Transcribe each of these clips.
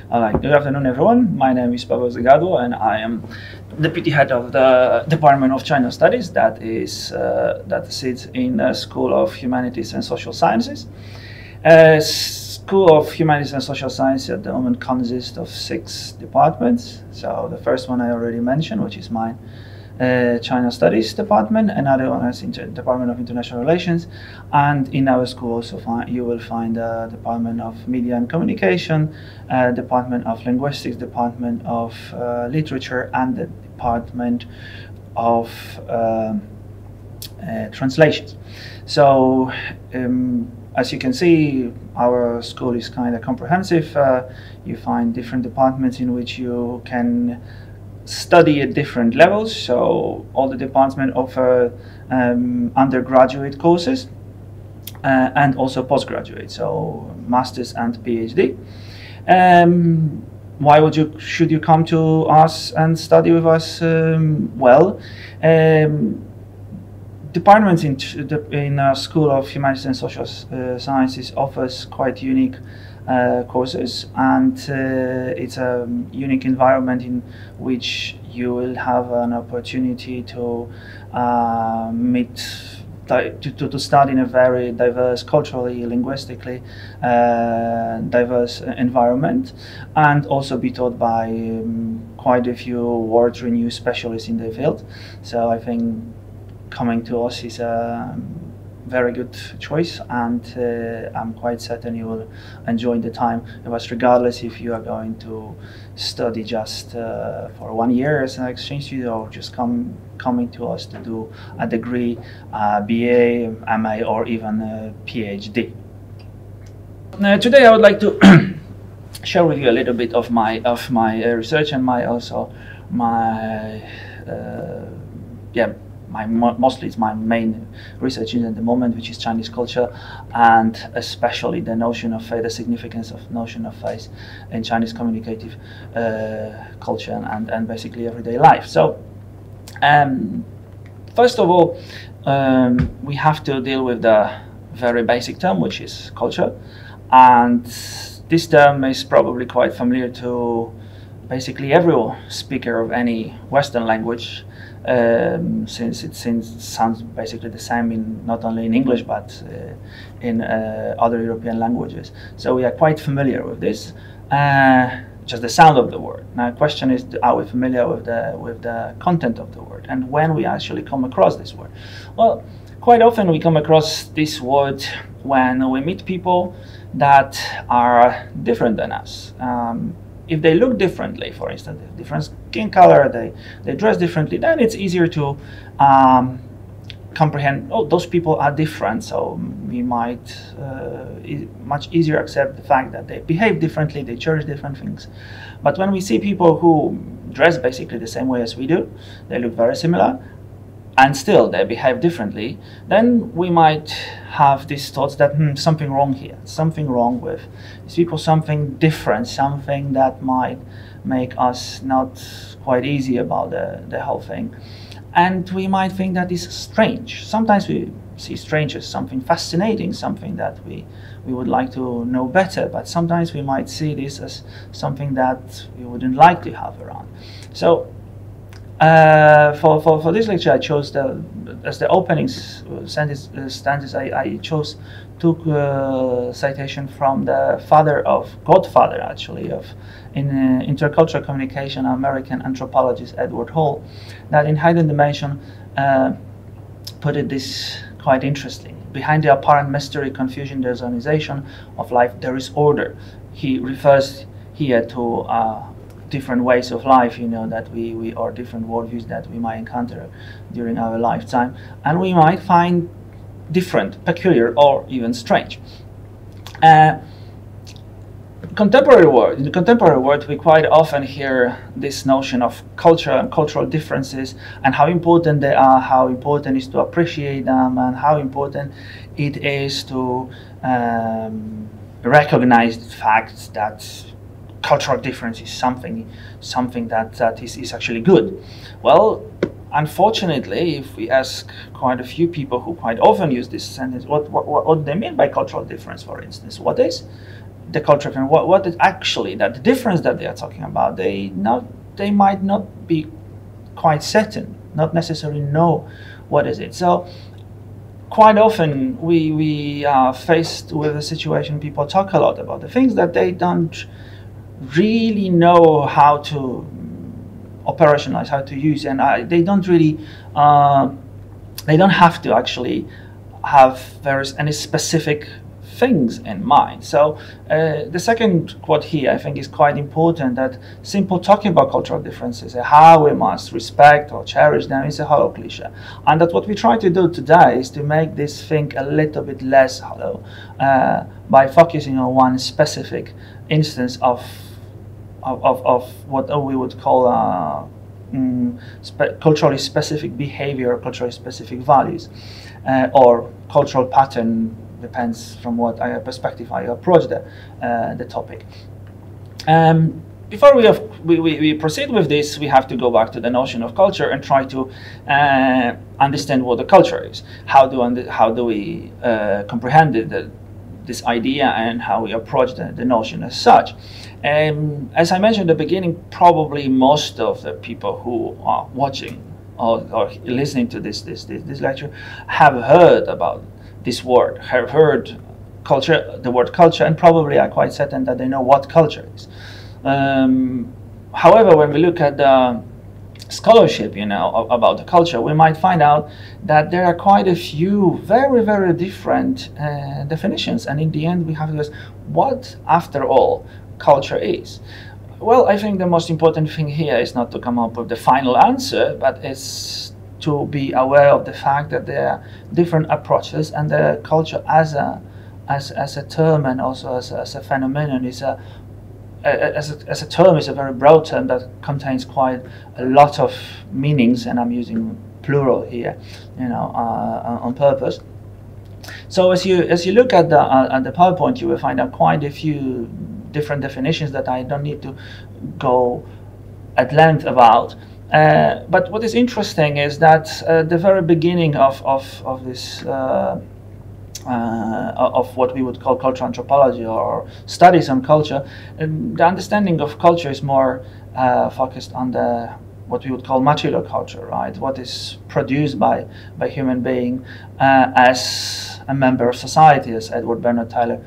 Good afternoon, everyone. My name is Pawel Zygadlo, and I am deputy head of the Department of China Studies that sits in the School of Humanities and Social Sciences. School of Humanities and Social Sciences at the moment consists of 6 departments. So the first one I already mentioned, which is mine, China Studies Department. Another one is Department of International Relations, and in our school also you will find the Department of Media and Communication, Department of Linguistics, Department of Literature, and the Department of Translations. So as you can see, our school is kind of comprehensive. You find different departments in which you can study at different levels. So all the departments offer undergraduate courses and also postgraduate, so masters and PhD. Why should you come to us and study with us? Departments in our School of Humanities and Social Sciences offers quite unique courses, and it's a unique environment in which you will have an opportunity to to study in a very diverse, culturally, linguistically diverse environment, and also be taught by quite a few world-renowned specialists in the field. So I think coming to us is a very good choice, and I'm quite certain you will enjoy the time with us, regardless if you are going to study just for 1 year as an exchange student, or just coming to us to do a degree, BA, MA, or even a PhD. Today I would like to share with you a little bit of my research and mostly it's my main research at the moment, which is Chinese culture, and especially the significance of notion of face in Chinese communicative culture and basically everyday life. So first of all, we have to deal with the very basic term, which is culture, and this term is probably quite familiar to basically every speaker of any Western language, since it sounds basically the same not only in English but in other European languages. So we are quite familiar with this, just the sound of the word. Now the question is, are we familiar with the content of the word, and when we actually come across this word? Well, quite often we come across this word when we meet people that are different than us. If they look differently, for instance, different skin color, they dress differently, then it's easier to comprehend, oh, those people are different, so we might much easier accept the fact that they behave differently, they cherish different things. But when we see people who dress basically the same way as we do, they look very similar, and still they behave differently, then we might have these thoughts that something wrong here, something wrong with these people, something different, something that might make us not quite easy about the whole thing. And we might think that is strange. Sometimes we see strange as something fascinating, something that we would like to know better, but sometimes we might see this as something that we wouldn't like to have around. So for this lecture, I chose as the opening stanzas. I took citation from the godfather actually of intercultural communication, American anthropologist Edward Hall, that in Hidden Dimension put it this quite interesting. Behind the apparent mystery, confusion, there's organization of life, there is order. He refers here to different ways of life, that we or different worldviews that we might encounter during our lifetime, and we might find different, peculiar, or even strange. In the contemporary world, we quite often hear this notion of culture and cultural differences, and how important they are, how important it is to appreciate them, and how important it is to recognize the fact that cultural difference is something that is actually good. Well, unfortunately, if we ask quite a few people who quite often use this sentence, what do they mean by cultural difference, for instance? What is? the culture and what is actually that the difference that they are talking about, they might not be quite certain, not necessarily know what is it. So quite often we are faced with a situation, people talk a lot about the things that they don't really know how to operationalize, how to use, and they don't really they don't have to actually have any specific things in mind. So the second quote here I think is quite important, that simple talking about cultural differences, how we must respect or cherish them, is a hollow cliche, and that what we try to do today is to make this thing a little bit less hollow by focusing on one specific instance of what we would call culturally specific behavior, or culturally specific values, or cultural pattern, depends from what perspective I approach the topic. Before we proceed with this, we have to go back to the notion of culture and try to understand what the culture is. How do we comprehend this idea, and how we approach the notion as such. As I mentioned at the beginning, probably most of the people who are watching or listening to this lecture have heard about this word, have heard culture, the word culture, and probably are quite certain that they know what culture is. However, when we look at the scholarship, about the culture, we might find out that there are quite a few very, very different definitions, and in the end we have to ask what, after all, culture is. Well, I think the most important thing here is not to come up with the final answer, but it's to be aware of the fact that there are different approaches, and the culture as a term, and also as a phenomenon, is as a term, is a very broad term that contains quite a lot of meanings, and I'm using plural here, on purpose. So as you look at the PowerPoint, you will find out quite a few different definitions that I don't need to go at length about. But what is interesting is that the very beginning of this of what we would call cultural anthropology, or studies on culture, the understanding of culture is more focused on what we would call material culture, right? What is produced by human being as a member of society, as Edward Bernard Taylor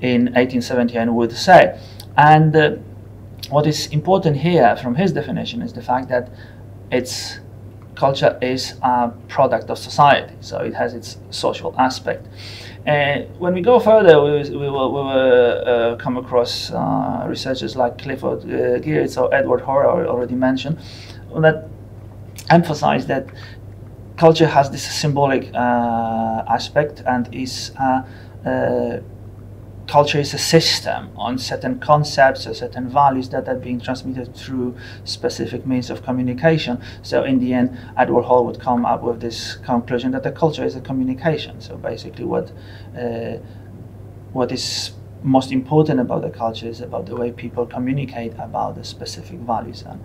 in 1879 would say. And what is important here from his definition is the fact that culture is a product of society, so it has its social aspect. When we go further, we will come across researchers like Clifford Geertz or Edward Hoare, already mentioned, that emphasize that culture has this symbolic aspect, and culture is a system on certain concepts or certain values that are being transmitted through specific means of communication. So in the end, Edward Hall would come up with this conclusion that the culture is a communication. So basically what is most important about the culture is about the way people communicate about the specific values and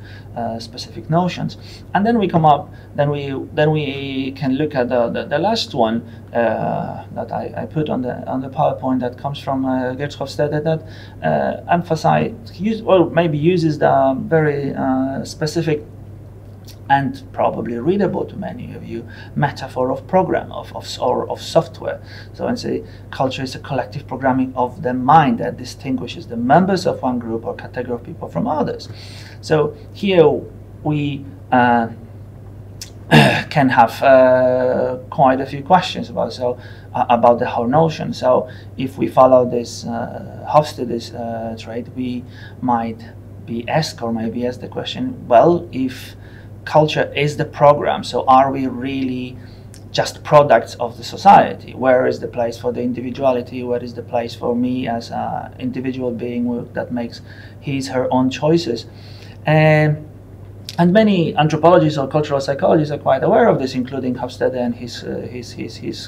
specific notions. And then we we can look at the last one that I put on the PowerPoint, that comes from Geertz Hofstede, that uses the very specific and probably readable to many of you metaphor of program, of software. So and say culture is a collective programming of the mind that distinguishes the members of one group or category of people from others. So here we can have quite a few questions about the whole notion. So if we follow this Hofstede's trait, we might be asked, or maybe ask the question, well, if culture is the program, so are we really just products of the society? Where is the place for the individuality? Where is the place for me as an individual being that makes her own choices? And many anthropologists or cultural psychologists are quite aware of this, including Hofstede and his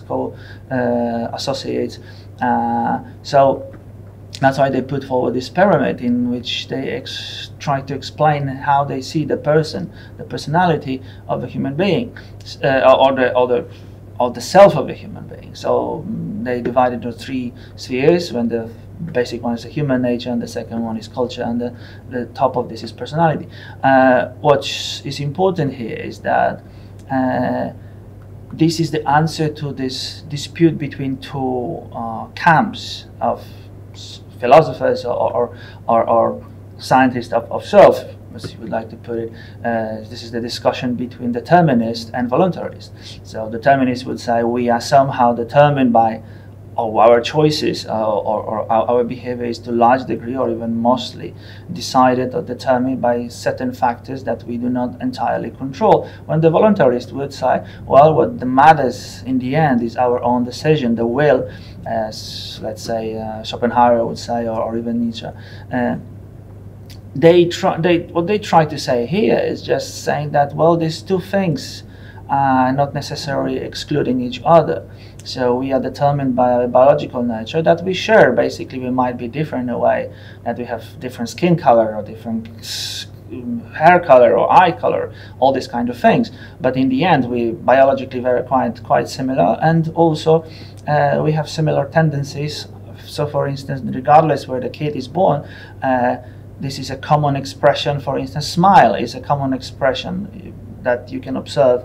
co-associates. So that's why they put forward this pyramid, in which they try to explain how they see the personality of a human being, or the self of a human being. So they divide into three spheres. When the basic one is the human nature, and the second one is culture, and the top of this is personality. What is important here is that this is the answer to this dispute between two camps of philosophers or scientists of self, as you would like to put it. This is the discussion between determinists and voluntarists. So determinists would say we are somehow determined by our choices, or our behavior is to a large degree or even mostly decided or determined by certain factors that we do not entirely control. When the voluntarist would say, well, what matters in the end is our own decision, the will, as let's say Schopenhauer would say, or even Nietzsche. What they try to say here is just saying that, well, these two things are not necessarily excluding each other. So we are determined by our biological nature that we share. Basically, we might be different in a way that we have different skin color or different hair color or eye color, all these kind of things. But in the end, we biologically very quite similar, and also we have similar tendencies. So, for instance, regardless where the kid is born, this is a common expression. For instance, smile is a common expression that you can observe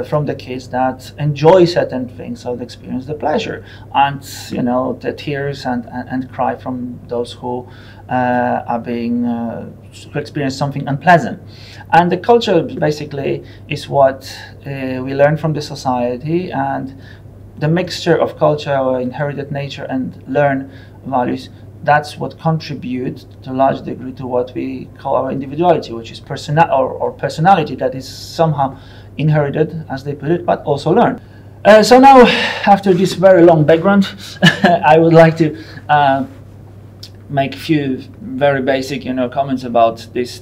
from the kids that enjoy certain things or experience the pleasure, and the tears and cry from those who are being who experience something unpleasant. And the culture basically is what we learn from the society, and the mixture of culture, or inherited nature, and learned values. That's what contributes to a large degree to what we call our individuality, which is personality that is somehow inherited, as they put it, but also learned. So now, after this very long background, I would like to make a few very basic, comments about this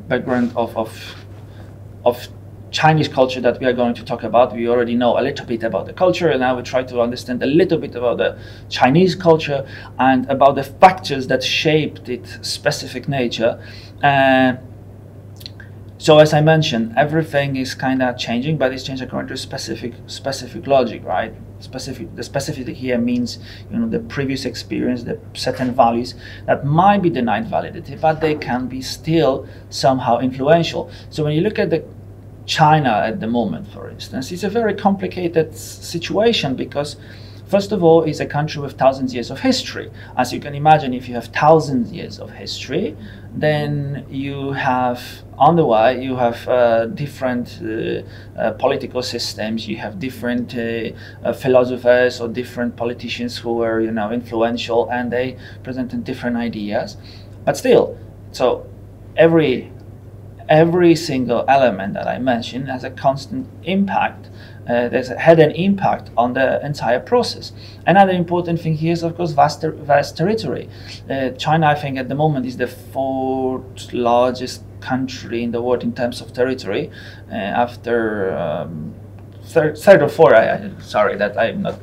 background of Chinese culture that we are going to talk about. We already know a little bit about the culture, and now we try to understand a little bit about the Chinese culture and about the factors that shaped its specific nature. So as I mentioned, everything is kind of changing, but it's changing according to specific logic, right? The specific here means, the previous experience, the certain values that might be denied validity, but they can be still somehow influential. So when you look at the China at the moment, for instance, it's a very complicated situation because, first of all, it's a country with thousands of years of history. As you can imagine, if you have thousands of years of history, then you have, on the way, you have different political systems, you have different philosophers or different politicians who were, influential, and they presented different ideas. But still, so every single element that I mentioned has a constant impact. Had an impact on the entire process. Another important thing here is, of course, vast territory. China, I think, at the moment is the fourth largest country in the world in terms of territory, after third or fourth. Sorry that I'm not.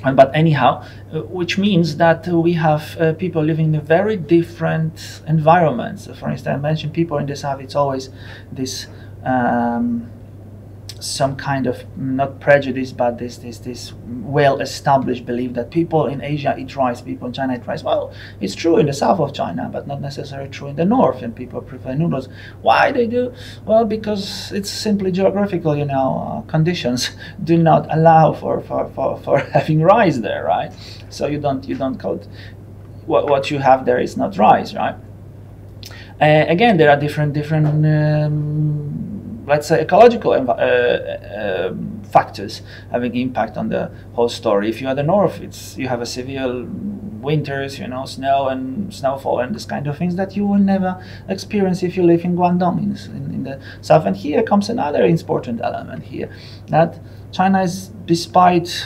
But anyhow, which means that we have people living in very different environments. For instance, I mentioned people in the south. It's always this some kind of, not prejudice, but this well-established belief that people in Asia eat rice, people in China eat rice. Well, it's true in the south of China, but not necessarily true in the north, and people prefer noodles. Why they do? Well, because it's simply geographical, conditions do not allow for having rice there, right? So you don't call it, what you have there is not rice, right? Again, there are different let's say ecological factors having impact on the whole story. If you are the north, you have a severe winters, snow and snowfall and this kind of things that you will never experience if you live in Guangdong in the south. And here comes another important element here, that China is, despite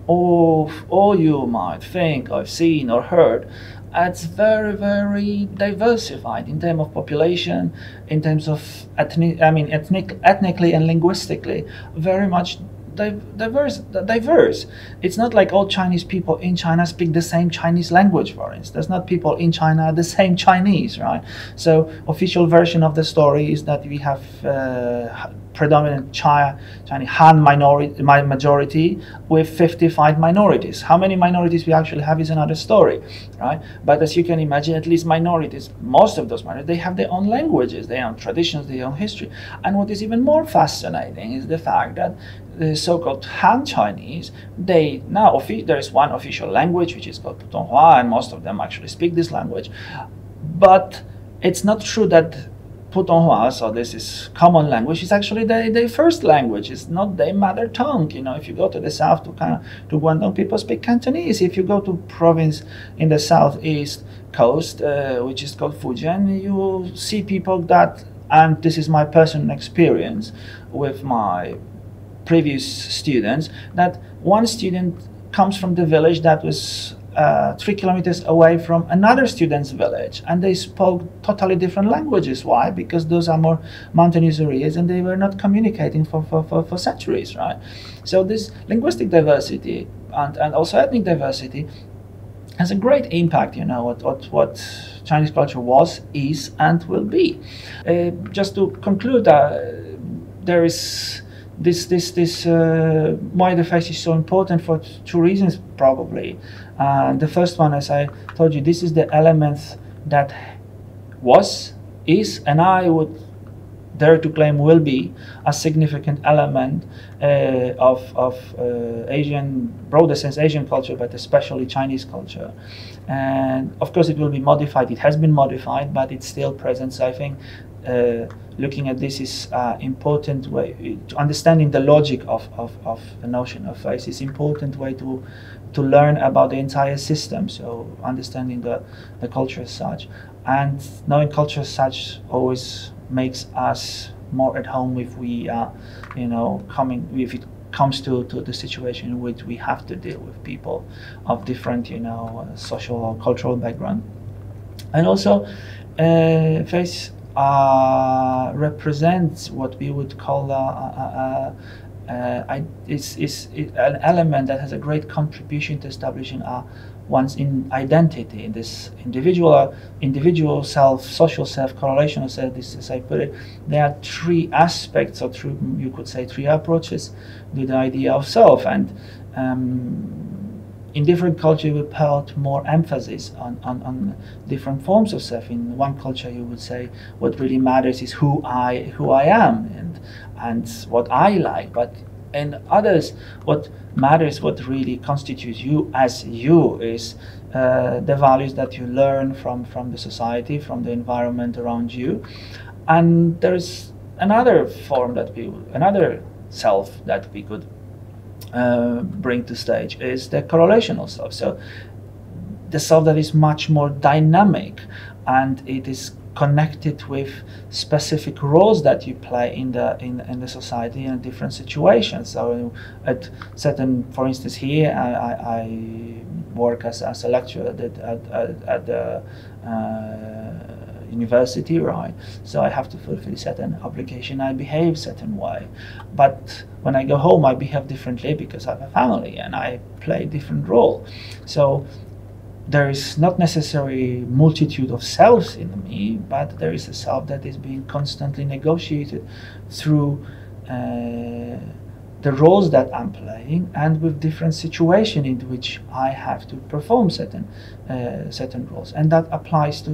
all you might think or seen or heard, it's very, very diversified in terms of population, in terms of ethnically and linguistically, very much diverse. It's not like all Chinese people in China speak the same Chinese language, for instance. Not people in China are the same Chinese, right? So official version of the story is that we have predominant Chinese Han majority with 55 minorities. How many minorities we actually have is another story, right? But as you can imagine, at least minorities, most of those minorities, they have their own languages, their own traditions, their own history. And what is even more fascinating is the fact that the so-called Han Chinese, there is one official language which is called Putonghua, and most of them actually speak this language. But it's not true that Putonghua, so this is common language, is actually their first language. It's not their mother tongue. You know, if you go to the south to Guangdong, people speak Cantonese. If you go to province in the southeast coast, which is called Fujian, you will see people that, and this is my personal experience with my previous students, that one student comes from the village that was 3 kilometers away from another student's village, and they spoke totally different languages. Why? Because those are more mountainous areas and they were not communicating for centuries, right? So this linguistic diversity and also ethnic diversity has a great impact, you know, what Chinese culture was, is, and will be. Just to conclude, there is this why the face is so important for 2 reasons, probably. The first one, as I told you, this is the element that was, is, and I would dare to claim will be a significant element of Asian, broader sense Asian culture, but especially Chinese culture. And of course it will be modified, it has been modified, but it still present. So I think looking at this is important way to understanding the logic of the notion of face is important way to learn about the entire system. So understanding the culture as such, and knowing culture as such always makes us more at home if we are, you know, if it comes to the situation in which we have to deal with people of different, you know, social or cultural background. And also face represents what we would call it's an element that has a great contribution to establishing one's identity, in this individual self, social self, correlational self. This, as I put it, there are 3 aspects, or you could say 3 approaches to the idea of self, and in different cultures we put more emphasis on different forms of self. In one culture you would say what really matters is who I am and what I like, but in others what matters, what really constitutes you as you, is the values that you learn from the society, from the environment around you. And there's another form another self that we could bring to stage is the correlational self. So the self that is much more dynamic, and it is connected with specific roles that you play in the society in different situations. So at certain, for instance, here I work as a lecturer at the university, right? So I have to fulfill certain obligation. I behave certain way, but when I go home, I behave differently because I have a family and I play a different role. So there is not necessarily multitude of selves in me, but there is a self that is being constantly negotiated through the roles that I'm playing, and with different situations in which I have to perform certain roles, and that applies to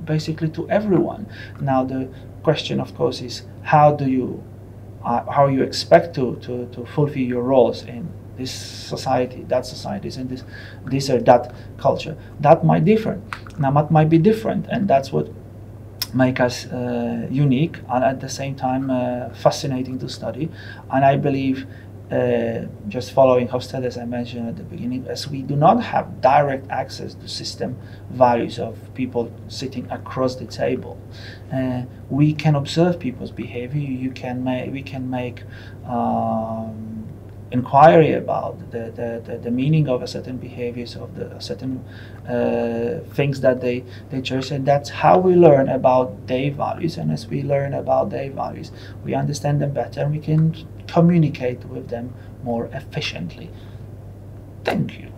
basically to everyone. Now the question, of course, is how you expect to fulfill your roles in this society, that society, in this or that culture. That might differ. Now, that might be different, and that's what make us unique, and at the same time fascinating to study. And I believe, just following Hofstede, as I mentioned at the beginning, as we do not have direct access to system values of people sitting across the table, we can observe people's behavior. We can make inquiry about the meaning of a certain behaviors, of the certain things that they cherish, and that's how we learn about their values. And as we learn about their values, we understand them better, and we can communicate with them more efficiently. Thank you.